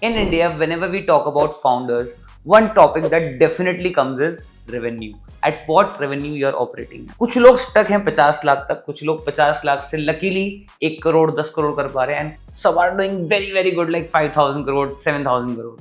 In India, whenever we talk about founders, one topic that definitely comes is revenue. At what revenue you are operating. कुछ लोग stuck हैं 50 लाख तक, कुछ लोग 50 लाख से luckily 1 करोड़ 10 करोड़ कर पा रहे हैं and some are doing very good like 5,000 crore 7,000 crore.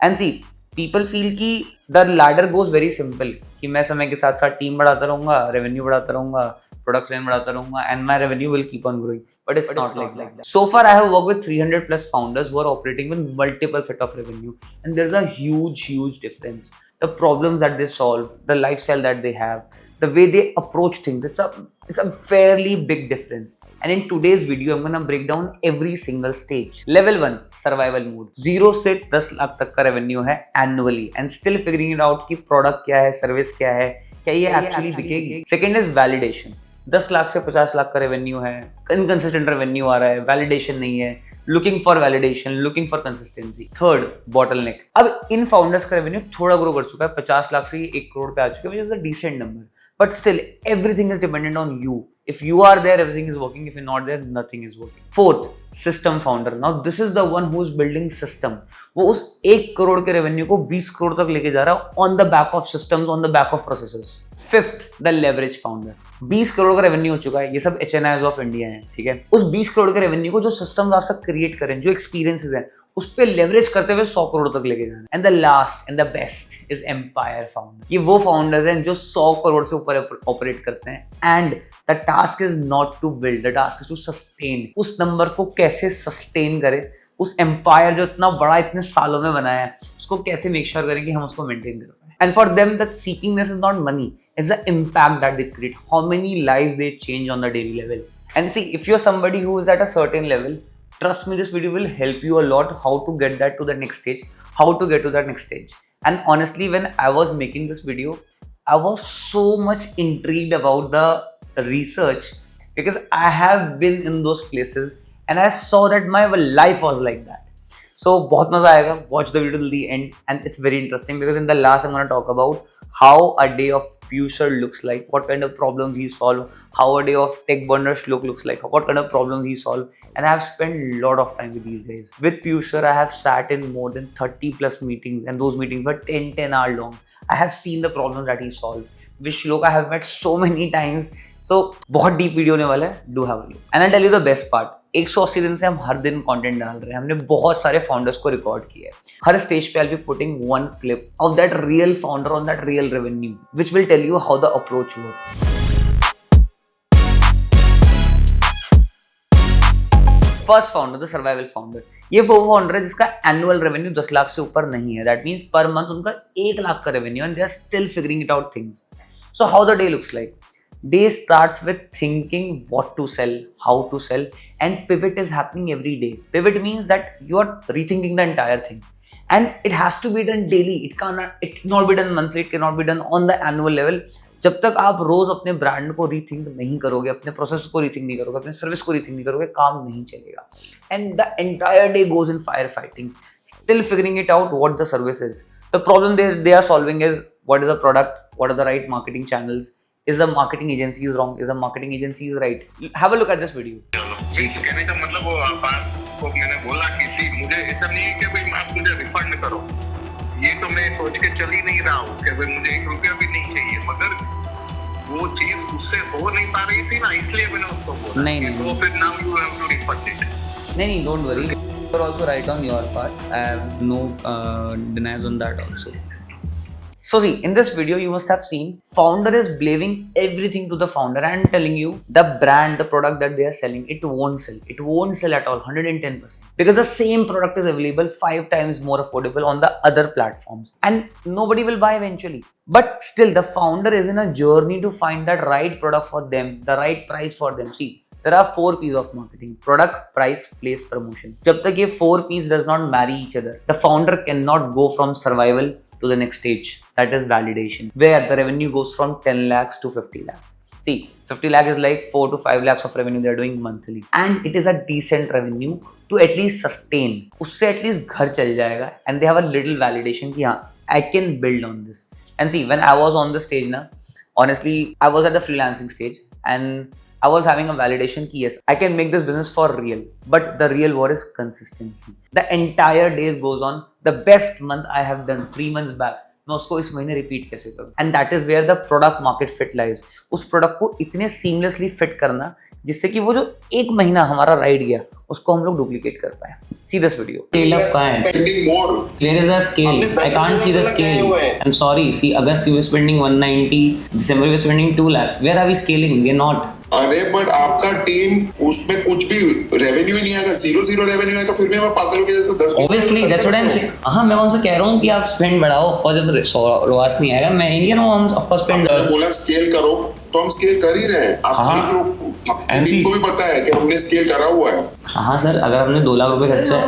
And see, people feel कि the ladder goes very simple कि मैं समय के साथ साथ टीम बढ़ाता रहूंगा, रेवेन्यू बढ़ाता रहूंगा, प्रोडक्ट्स लाइन बढ़ाता रहूंगा and my revenue will keep on growing. But it's not like that. So far, I have worked with 300 plus founders who are operating with multiple set of revenue, and there's a huge difference. The problems that they solve, the lifestyle that they have, the way they approach things, it's a fairly big difference. And in today's video, I'm gonna break down every single stage. Level 1, survival mode. 0 से 10 लाख तक का revenue है annually, and still figuring it out कि product क्या है, service क्या है, क्या ये actually बिकेगी. Second is validation. 10 लाख से 50 लाख का रेवेन्यू है, इनकंसिस्टेंट रेवेन्यू आ रहा है, वैलिडेशन नहीं है, looking for validation, looking for consistency. Third, bottleneck. अब इन फाउंडर्स का रेवेन्यू थोड़ा ग्रो कर चुका है, 50 लाख से 1 करोड़ पे आ चुके हैं, which is a decent number. But still, everything is dependent on you. If you are there, everything is working. If you're not there, nothing is working. Fourth, system founder. Now, this is the one who is building system. वो उस 1 करोड़ के revenue को 20 करोड़ तक लेके जा रहा है on the back of systems, on the back of processes. Fifth, the leverage founder. 20 crore का रेवेन्यू हो चुका है, ये सब HNIs ऑफ इंडिया हैं, ठीक है. उस 20 करोड़ के रेवेन्यू को जो सिस्टम आज तक क्रिएट करें, जो एक्सपीरियंसेस हैं, उस पे लेवरेज करते हुए 100 करोड़ तक लेके जाना. And the last and the best is empire founder. ये वो फाउंडर्स हैं जो 100 करोड़ से ऊपर ऑपरेट करते हैं. And the task is not to build, the task is to sustain. उस नंबर को कैसे सस्टेन करें, उस एम्पायर जो इतना बड़ा इतने सालों में बनाया है, उसको कैसे मेक श्योर करें कि हम उसको मेंटेन कर पाए. And for them the seekingness is not money, it's the impact that they create, how many lives they change on the daily level. And see, if you're somebody who is at a certain level, trust me, this video will help you a lot how to get that to the next stage, how to get to that next stage. And honestly, when I was making this video, I was so much intrigued about the research because I have been in those places and I saw that my life was like that. So बहुत मजा आएगा. Watch the video till the end and it's very interesting because in the last I'm going to talk about how a day of Piyush sir looks like, what kind of problems he solved, how a day of Tech Burner Shlok looks like, what kind of problems he solved. And I have spent a lot of time with these guys. With Piyush sir, I have sat in more than 30 plus meetings and those meetings were 10 hour long. I have seen the problems that he solved. With Shlok, I have met so many times. So, बहुत deep video होने वाला है. Do have a look. And I'll tell you the best part. 180 दिन से हम हर दिन content डाल रहे हैं. हमने बहुत सारे फाउंडर्स को रिकॉर्ड किया है. हर स्टेज पे I'll be putting one clip of that real founder on that real revenue, which will tell you how the approach works. First founder, the survival founder. ये वो फाउंडर है जिसका एनुअल रेवेन्यू 10 लाख से ऊपर नहीं है. दैट मीन्स पर मंथ उनका 1 लाख का revenue and they are still figuring it out things. So how the day looks like. Day starts with thinking what to sell, how to sell, and pivot is happening every day. Pivot means that you are rethinking the entire thing, and it has to be done daily. It cannot be done monthly. It cannot be done on the annual level. जब तक आप रोज अपने brand को rethink नहीं करोगे, अपने process को rethink नहीं करोगे, अपने सर्विस को रीथिंक नहीं करोगे, काम नहीं चलेगा. And the entire day goes in fire fighting, still figuring it out what the service is. The problem they are solving is what is the product, what are the right marketing channels. Is the marketing agency is wrong? Is the marketing agency is right? Have a look at this video. कहने का मतलब वो बात को मैंने बोला किसी मुझे ऐसा नहीं है कि भाई आप मुझे रिफंड करो. ये तो मैं सोच के चल ही नहीं रहा हूँ कि भाई मुझे 1 रुपया भी नहीं चाहिए, मगर वो चीज उससे हो नहीं पा रही थी ना, इसलिए मैंने उसको बोला. नहीं तो फिर now you have to refund it. नहीं, don't worry. You are also right on your part. I have no denials on that also. So see, in this video you must have seen founder is blaming everything to the founder and telling you the brand, the product that they are selling, it won't sell. It won't sell at all, 110%. Because the same product is available 5 times more affordable on the other platforms and nobody will buy eventually. But still the founder is in a journey to find that right product for them, the right price for them. See, there are 4 P's of marketing: product, price, place, promotion. जब तक ये 4 P's does not marry each other, the founder cannot go from survival to the next stage, that is validation, where the revenue goes from 10 lakhs to 50 lakhs. See, 50 lakh is like 4 to 5 lakhs of revenue they are doing monthly, and it is a decent revenue to at least sustain. उससे at least घर चल जाएगा, and they have a little validation कि हाँ, I can build on this. And see, when I was on the stage ना, honestly, I was at the freelancing stage, and I was having a validation कि yes, I can make this business for real. But the real war is consistency. The entire days goes on. The best month I have done 3 months back, मैं उसको इस महीने repeat कैसे करूँ? And that is where the product market fit lies. उस product को इतने seamlessly fit करना जिससे कि वो जो एक महीना हमारा राइड गया उसको हम लोग डुप्लीकेट कर पाए. See this video. Scale up कहाँ है? spending more. Where is the scale? I can't see the scale. I'm sorry. See, August you were spending 190, December you were spending 2 lakhs. Where are we scaling? We are not. अरे but आपका team उसमें कुछ भी revenue ही नहीं आएगा, zero revenue आएगा, फिर भी मैं पागलों के जैसे 10 Obviously, that's what I'm saying. हाँ, मैं उनसे कह रहा हूँ कि आप स्पेंड बढ़ाओ और जब रोआस नहीं आएगा मैं इंडियन हूँ, हम ऑफ कोर्स स्पेंड बोला स्केल करो तो हम स्केल कर ही रहे हैं. आप लोग टीम को भी पता है कि हमने स्केल करा हुआ है. हाँ सर, अगर हमने 2 लाख रुपए खर्चा है,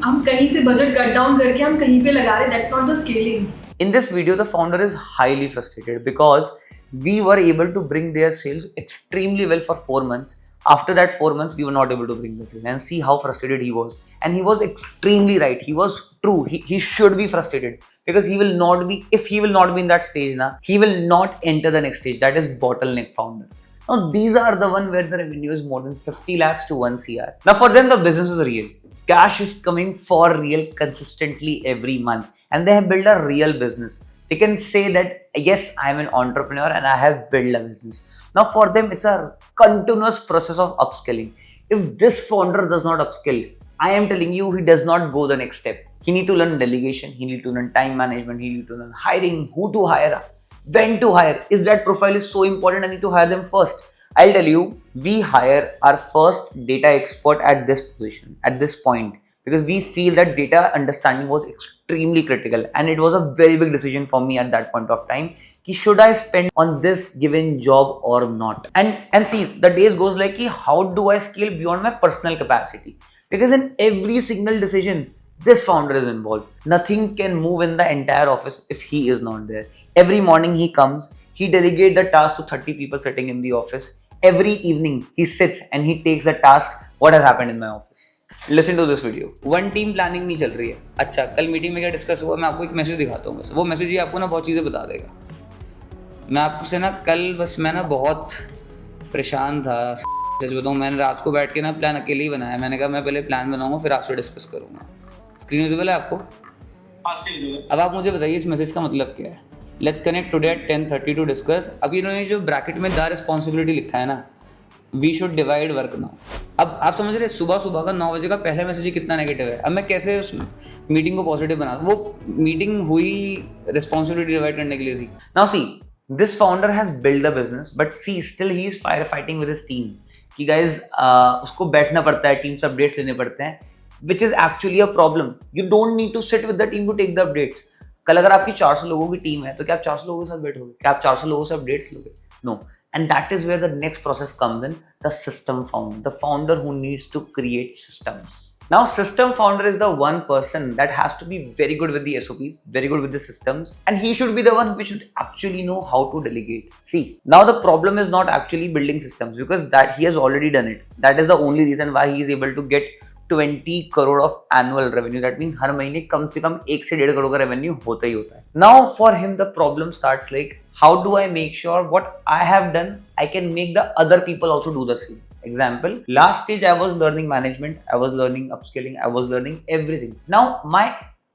हम कहीं से बजट कट डाउन करके हम कहीं पे लगा रहे, that's not the scaling. In this video, the founder is highly frustrated because we were able to bring their sales extremely well for 4 months. After that 4 months, we were not able to bring the sales, and see how frustrated he was. And he was extremely right. He was true. He should be frustrated because he will not be, if he will not be in that stage now, he will not enter the next stage. That is bottleneck founder. Now these are the one where the revenue is more than 50 lakhs to 1 CR. Now for them, the business is real. Cash is coming for real consistently every month, and they have built a real business. They can say that yes, I am an entrepreneur and I have built a business. Now for them, it's a continuous process of upskilling. If this founder does not upskill, I am telling you, he does not go the next step. He need to learn delegation, he need to learn time management, he need to learn hiring, who to hire, when to hire. Is that profile is so important, I need to hire them first. I'll tell you, we hire our first data expert at this position, at this point, because we feel that data understanding was extremely critical, and it was a very big decision for me at that point of time ki should I spend on this given job or not. And see, the days goes like ki how do I scale beyond my personal capacity, because in every single decision this founder is involved. Nothing can move in the entire office if he is not there. Every morning he comes, he delegates the task to 30 people sitting in the office. Every evening he sits and he takes the task, what has happened in my office. Listen to this video. One team planning नहीं चल रही है. अच्छा, कल meeting में क्या discuss हुआ, मैं आपको एक मैसेज दिखाता हूँ. बस वो मैसेज ही आपको ना बहुत चीज़ें बता देगा. मैं आपको से ना कल बस मैं ना बहुत परेशान था. सच बताऊँ, मैंने रात को बैठ के ना प्लान अकेले ही बनाया. मैंने कहा मैं पहले प्लान बनाऊंगा फिर आपसे डिस्कस करूँगा. स्क्रीन विजिबल है आपको? अब आप मुझे बताइए इस मैसेज का मतलब क्या है. Let's connect today at 10:30 to discuss. अब इन्होंने जो ब्रैकेट में द रिस्पॉन्सिबिलिटी लिखा है ना, we should divide work now. अब आप समझ रहे, सुबह सुबह का 9 बजे का पहला मैसेज ही कितना नेगेटिव है. अब मैं कैसे उस मीटिंग को पॉजिटिव बना. वो मीटिंग हुई रिस्पॉन्सिबिलिटी डिवाइड करने के लिए थी. Now see, this founder has build the business, but see still he is fire fighting with his team कि गाइज उसको बैठना पड़ता है, टीम से अपडेट्स लेने पड़ते हैं, which is actually a problem. You don't need to sit with the team to take the updates. कल अगर आपकी 400 लोगों की टीम है तो क्या आप 400 लोगों के साथ बैठोगे? क्या आप 400 लोगों से अपडेट्स लोगे? No. And that is where the next process comes in, the system founder, the founder who needs to create systems. Now, system founder is the one person that has to be very good with the SOPs, very good with the systems, and he should be the one who should actually know how to delegate. See, now the problem is not actually building systems, because that he has already done it. That is the only reason why he is able to get 20 crore of annual revenue. That means हर महीने कम से कम 1 से 1.5 करोड़ का revenue होता ही होता है. Now for him the problem starts like, how do I make sure what I have done I can make the other people also do the same. Example, last stage I was learning management, I was learning upskilling, I was learning everything. Now my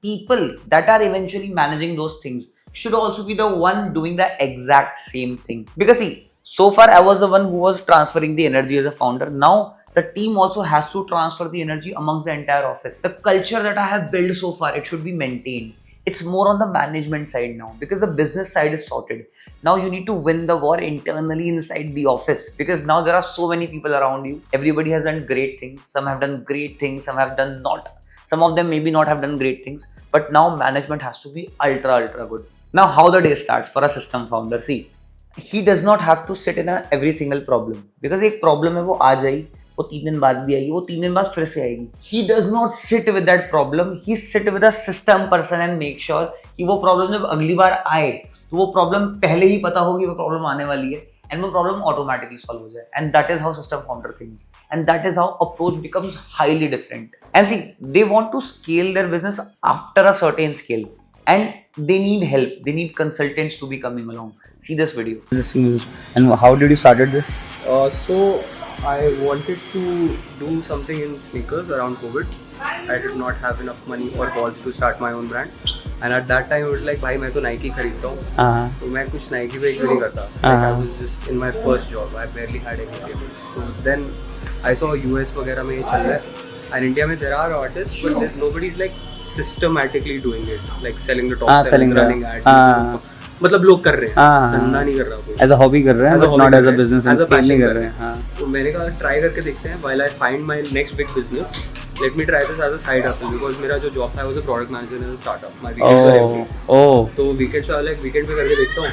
people that are eventually managing those things should also be the one doing the exact same thing. Because see, so far I was the one who was transferring the energy as a founder. Now the team also has to transfer the energy amongst the entire office. The culture that I have built so far, it should be maintained. It's more on the management side now, because the business side is sorted. Now you need to win the war internally inside the office, because now there are so many people around you. Everybody has done great things. Some have done great things, some have done not. Some of them maybe not have done great things, but now management has to be ultra good. Now how the day starts for a system founder. See, he does not have to sit in every single problem, because एक problem है वो आ जाएगी, वो 3 दिन बाद भी आएगी, वो 3 दिन बाद फिर से आएगी. He does not sit with that problem. He sit with a system person and make sure कि वो problem जब अगली बार आए तो वो problem पहले ही पता होगी वो problem आने वाली है, and वो problem automatically solve हो जाए. And that is how system founder thinks, and that is how approach becomes highly different. And see, they want to scale their business after a certain scale. and they need help. They need consultants to be coming along. See this video. And how did you started this? So I wanted to do something in sneakers around COVID. I did not have enough money or balls to start my own brand. And at that time it was like, भाई मैं तो Nike खरीदता हूँ, तो मैं कुछ Nike पे नहीं करता. Like I was just in my first job. I barely had any savings. So then I saw US वगैरह में ये चल रहा है. And India में there are artists, but nobody's like systematically doing it, like selling the top sellers, running ads. मतलब लोग कर रहे हैं, धंधा नहीं कर रहा कोई. As a hobby कर रहे हैं, but not as a business and scale नहीं कर रहे हैं. तो मैंने कहा ट्राई करके देखते हैं. While I find my next big business, let me try this as a side hustle, because मेरा जो जॉब था was a product manager in a startup. My weekends were empty. तो weekends वाला एक weekend पे करके देखता हूँ.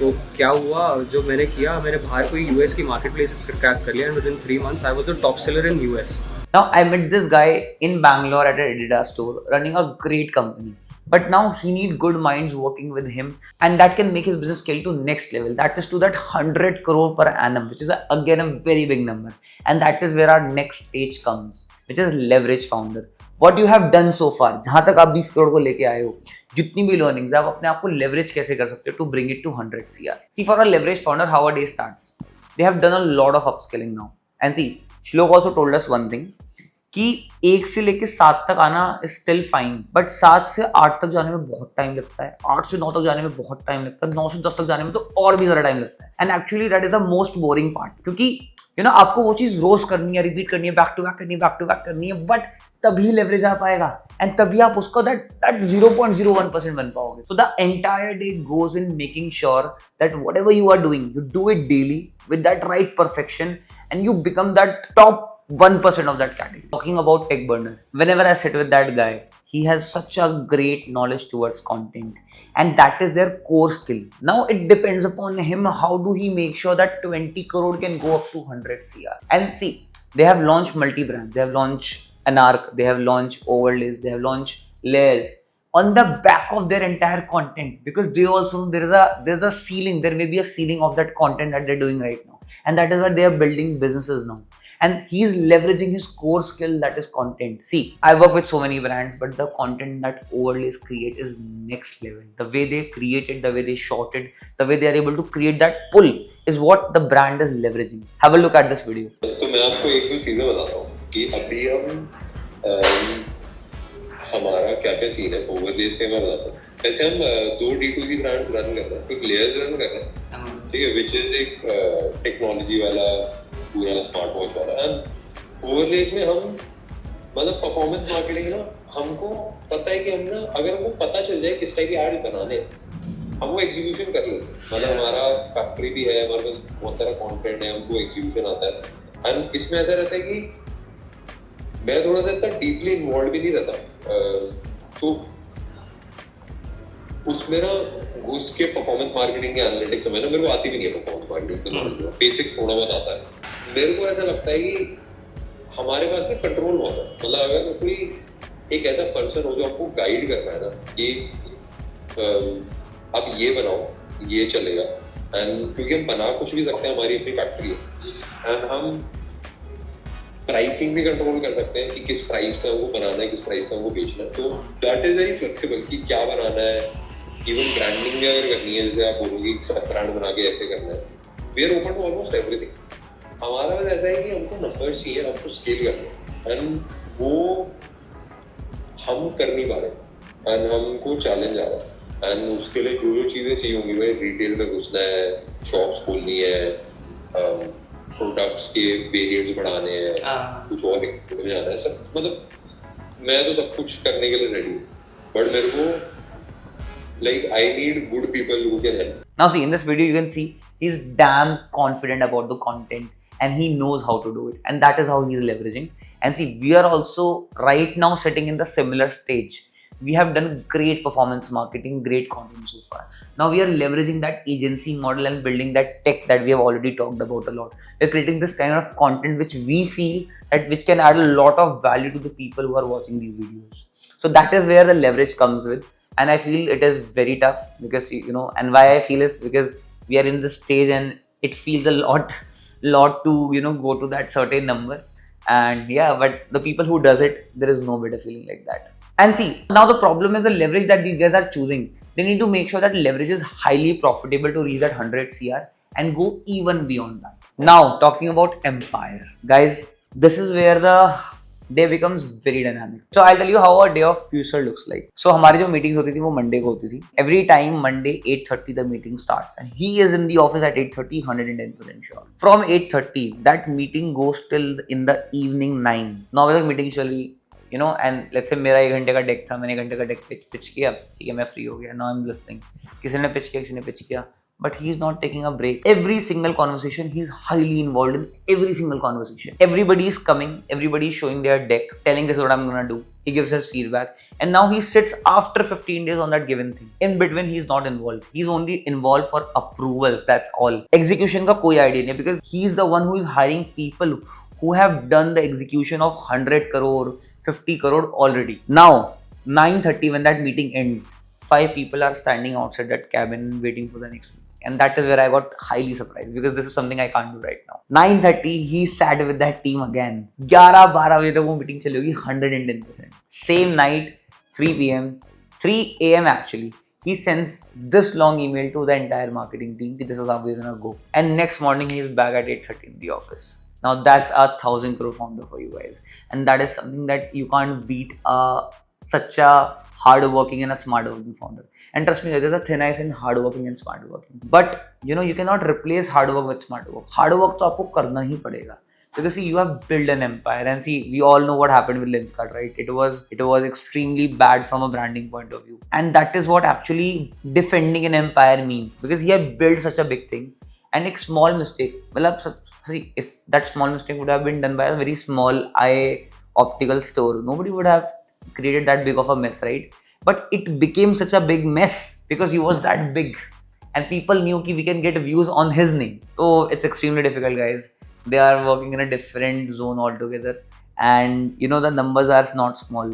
तो क्या हुआ, जो मैंने किया, मैंने बाहर कोई US की marketplace क्रैक कर लिया, and within 3 months I was the top seller in US. Now I met this guy in Bangalore at an Adidas store running a great company. But now he need good minds working with him, and that can make his business scale to next level. That is to that 100 crore per annum, which is again a very big number. And that is where our next stage comes, which is leverage founder. What you have done so far, जहाँ तक आप 20 करोड़ को लेके आए हो, जितनी भी learnings आप अपने आप को leverage कैसे कर सकते हो to bring it to 100 CR. See, for a leverage founder, how a day starts. They have done a lot of upskilling now. And see, Shlok also told us one thing, कि 1 से लेके 7 तक आना is still fine, but 7 से 8 तक जाने में बहुत टाइम लगता है, 8 से 9 तक जाने में बहुत टाइम लगता है, 9 से 10 तक जाने में तो और भी ज़्यादा टाइम लगता है. And actually that is the most boring part, क्योंकि यू नो आपको वो चीज़ रोज करनी है, रिपीट करनी है, बैक टू बैक करनी है, बैक टू बैक करनी है, बट तभी लेवरेज आ पाएगा एंड तभी आप उसको दैट 0.01% बन पाओगे. So the entire day goes in making sure that whatever you are doing, you do it daily with that right perfection and you become that top 1% of that category. Talking about Tech Burner, whenever I sit with that guy, he has such a great knowledge towards content, and that is their core skill. Now it depends upon him, how do he make sure that 20 crore can go up to 100 CR. And see, they have launched multi-brands, they have launched Anarch, they have launched overlays, they have launched layers on the back of their entire content, because they also know there's a ceiling, there may be a ceiling of that content that they're doing right now, and that is why they are building businesses now. And he's leveraging his core skill, that is content. See, I work with so many brands, but the content that Overlays create is next level. The way they create it, the way they shot it, the way they are able to create that pull is what the brand is leveraging. Have a look at this video. तो मैं आपको एक दो चीजें बताता हूँ कि अभी हम हमारा क्या क्या सीन है ओवरलेज पे. मैं बताता हूँ. वैसे हम 2 D2C ब्रांड्स रन कर रहे हैं, कुछ लेयर्स रन कर रहे हैं, ठीक है, विच इज एक टेक्नोलॉजी वाला पूरा स्मार्ट वॉच वाला. एंड ओवरलेज में हम मतलब परफॉर्मेंस मार्केटिंग ना, हमको पता है कि हम ना, अगर हमको पता चल जाए किस टाइप की एड बनाने हैं, हम वो एग्जीक्यूशन कर लेते हैं. मतलब हमारा फैक्ट्री भी है, हमारे पास बहुत सारा कंटेंट है, हमको एग्जीक्यूशन आता है. एंड इसमें ऐसा रहता है कि मैं थोड़ा सा इतना डीपली इन्वॉल्व भी नहीं रहता, तो उसमें ना घुस के परफॉर्मेंस मार्केटिंग के एनालिटिक्स में ना मेरे को आती भी नहीं है. परफॉर्मेंस मार्केटिंग का नॉलेज, बेसिक्स थोड़ा बहुत आता है. मेरे को ऐसा लगता है कि हमारे पास में कंट्रोल बहुत है. मतलब अगर कोई एक ऐसा पर्सन हो जो आपको गाइड कर रहा है ना कि आप ये बनाओ, ये चलेगा, एंड क्योंकि हम बना कुछ भी सकते हैं, हमारी अपनी फैक्ट्री है, एंड हम प्राइसिंग भी कंट्रोल कर सकते हैं कि किस प्राइस पे हमको बनाना है, किस प्राइस पे हमको बेचना है. तो दैट इज वेरी फ्लेक्सिबल कि क्या बनाना है. इवन ब्रांडिंग भी अगर करनी है, जैसे आप बोलोगे सब ब्रांड बना के ऐसे करना है, we are open to almost everything. हमारा बस ऐसा है कि हमको नंबर्स चाहिए, हमको स्केल करना है, एंड वो हम कर नहीं पा रहे, एंड हमको चैलेंज आ रहा है. एंड उसके लिए जो चीज़ें चाहिए होंगी, भाई रिटेल में घुसना है, शॉप्स खोलनी है, प्रोडक्ट्स के वेरिएंट्स बढ़ाने हैं, कुछ और में जाना है, सब. मतलब मैं तो सब कुछ करने के लिए रेडी हूँ, बट मेरे को like I need good people who can help. Now see, in this video you can see he's damn confident about the content and he knows how to do it, and that is how he's leveraging. And see, we are also right now sitting in the similar stage. We have done great performance marketing, great content so far. Now we are leveraging that agency model and building that tech that we have already talked about a lot. We're creating this kind of content which we feel that which can add a lot of value to the people who are watching these videos. So that is where the leverage comes with. And I feel it is very tough, because you know, and why I feel is because we are in this stage and it feels a lot to, you know, go to that certain number. And yeah, but the people who does it, there is no better feeling like that. And see, now the problem is the leverage that these guys are choosing. They need to make sure that leverage is highly profitable to reach that 100 CR and go even beyond that. Now, talking about Empire, guys, this is where the day becomes very dynamic. So I'll tell you how a day of Piyush looks like. So हमारी जो meetings होती थी वो Monday को होती थी. Every time Monday 8:30 the meeting starts and he is in the office at 8:30, 110% sure. From 8:30 that meeting goes till in the evening 9. 9 बजे तक meeting चल रही, you know, and let's say मेरा 1 घंटे का डेक था, मैंने 1 घंटे का डेक पिच किया, ठीक है, मैं फ्री हो गया, now I'm listening. किसी ने पिच किया, किसी ने पिच किया, but he is not taking a break. Every single conversation, he is highly involved in every single conversation. Everybody is coming, everybody is showing their deck, telling this is what I'm gonna do. He gives us feedback, and now he sits after 15 days on that given thing. In between, he is not involved. He's only involved for approvals. That's all. Execution का कोई idea नहीं, because he is the one who is hiring people who have done the execution of 100 crore, 50 crore already. Now, 9:30 when that meeting ends, 5 people are standing outside that cabin waiting for the next meeting. And that is where I got highly surprised, because this is something I can't do right now. 9:30 he sat with that team again. 11-12 बजे तक वो meeting चली होगी 110%. Same night, 3 PM, 3 AM actually, he sends this long email to the entire marketing team that this is how we're gonna go. And next morning he is back at 8:30 in the office. Now that's a 1,000 crore founder for you guys, and that is something that you can't beat. Such a hard-working and a smart-working founder. And trust me, there's a thin ice in hard-working and smart-working. But you know, you cannot replace hard work with smart work. Hard work तो आपको करना ही पड़ेगा. Because see, you have built an empire, and see, we all know what happened with Lenskart, right? It was extremely bad from a branding point of view, and that is what actually defending an empire means. Because he had built such a big thing, and a small mistake. Well, see, if that small mistake would have been done by a very small eye optical store, nobody would have created that big of a mess, right? But it became such a big mess because he was that big, and people knew that we can get views on his name. So it's extremely difficult, guys. They are working in a different zone altogether, and you know the numbers are not small.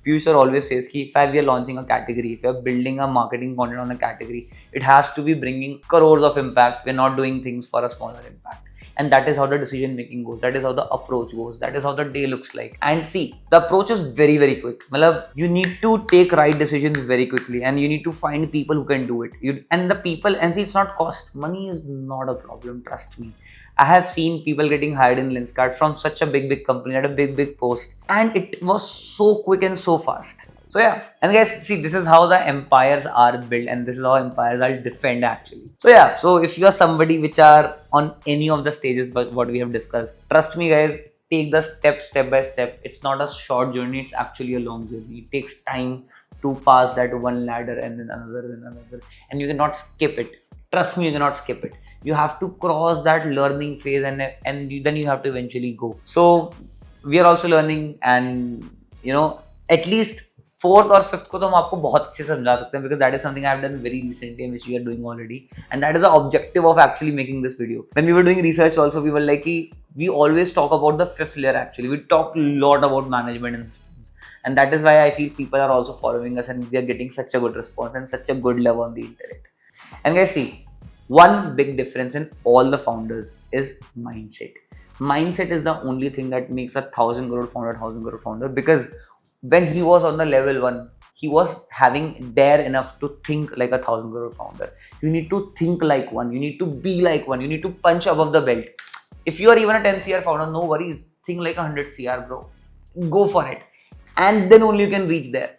Piyush sir always says that if we are launching a category, if we are building a marketing content on a category, it has to be bringing crores of impact. We're not doing things for a smaller impact. And that is how the decision making goes. That is how the approach goes. That is how the day looks like. And see, the approach is very, very quick. You need to take right decisions very quickly, and you need to find people who can do it. And the people, and see, it's not cost. Money is not a problem, trust me. I have seen people getting hired in Lenskart from such a big company at a big post, and it was so quick and so fast. So yeah, and guys, see, this is how the empires are built, and this is how empires are defend actually. So yeah, so if you are somebody which are on any of the stages but what we have discussed, trust me guys, take the step by step. It's not a short journey, it's actually a long journey. It takes time to pass that one ladder and then another, and you cannot skip it. Trust me, you cannot skip it. You have to cross that learning phase, and then you have to eventually go. So we are also learning, and you know, at least 4th or 5th को तो हम आपको बहुत अच्छे से समझा सकते हैं, because that is something I have done very recently and which we are doing already, and that is the objective of actually making this video. When we were doing research also, we were like, we always talk about the 5th layer actually. We talk a lot about management and systems, and that is why I feel people are also following us, and we are getting such a good response and such a good love on the internet. And guys, see, one big difference in all the founders is mindset. Mindset is the only thing that makes a 1,000 crore founder, because when he was on the level 1, he was having dare enough to think like a 1,000 crore founder. You need to think like one. You need to be like one. You need to punch above the belt. If you are even a 10 CR founder, no worries. Think like 100 CR, bro. Go for it. And then only you can reach there.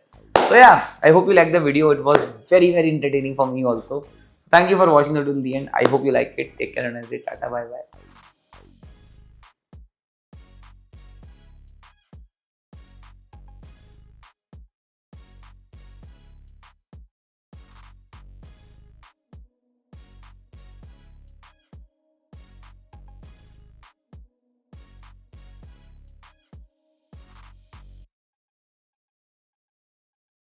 So yeah, I hope you liked the video. It was very, very entertaining for me also. Thank you for watching it till the end. I hope you like it. Take care and I say tata, bye bye.